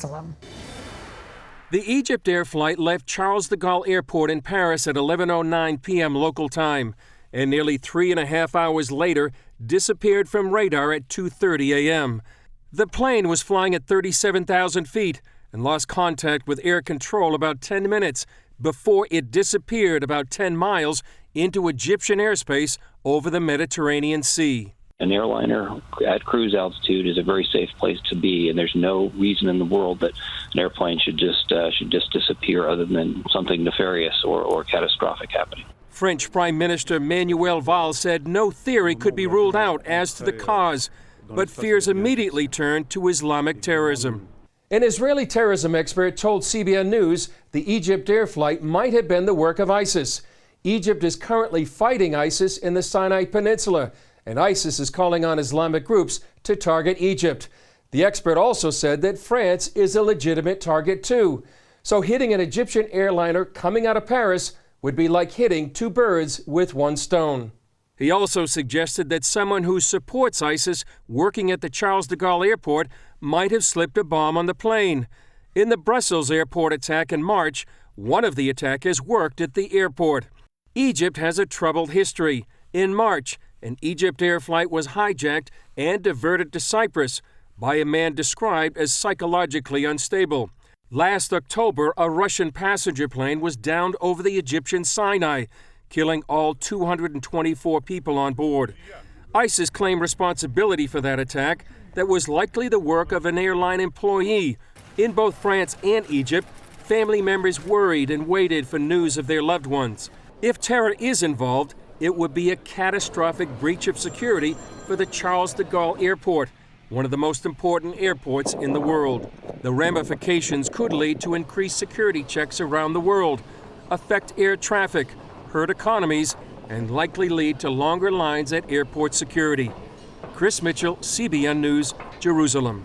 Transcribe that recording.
Jerusalem. The EgyptAir flight left Charles de Gaulle Airport in Paris at 11:09 p.m. local time, and nearly 3.5 hours later disappeared from radar at 2:30 a.m. The plane was flying at 37,000 feet and lost contact with air control about 10 minutes before it disappeared about 10 miles into Egyptian airspace over the Mediterranean Sea. An airliner at cruise altitude is a very safe place to be, and there's no reason in the world that an airplane should just disappear other than something nefarious or catastrophic happening. French Prime Minister Manuel Valls said no theory could be ruled out as to the cause, but fears immediately turned to Islamic terrorism. An Israeli terrorism expert told CBN News the EgyptAir flight might have been the work of ISIS. Egypt is currently fighting ISIS in the Sinai Peninsula, and ISIS is calling on Islamic groups to target Egypt. The expert also said that France is a legitimate target too. So hitting an Egyptian airliner coming out of Paris would be like hitting two birds with one stone. He also suggested that someone who supports ISIS working at the Charles de Gaulle Airport might have slipped a bomb on the plane. In the Brussels airport attack in March, one of the attackers worked at the airport. Egypt has a troubled history. In March, an EgyptAir flight was hijacked and diverted to Cyprus by a man described as psychologically unstable. Last October, a Russian passenger plane was downed over the Egyptian Sinai, killing all 224 people on board. ISIS claimed responsibility for that attack that was likely the work of an airline employee. In both France and Egypt, family members worried and waited for news of their loved ones. If terror is involved, it would be a catastrophic breach of security for the Charles de Gaulle Airport, one of the most important airports in the world. The ramifications could lead to increased security checks around the world, affect air traffic, hurt economies, and likely lead to longer lines at airport security. Chris Mitchell, CBN News, Jerusalem.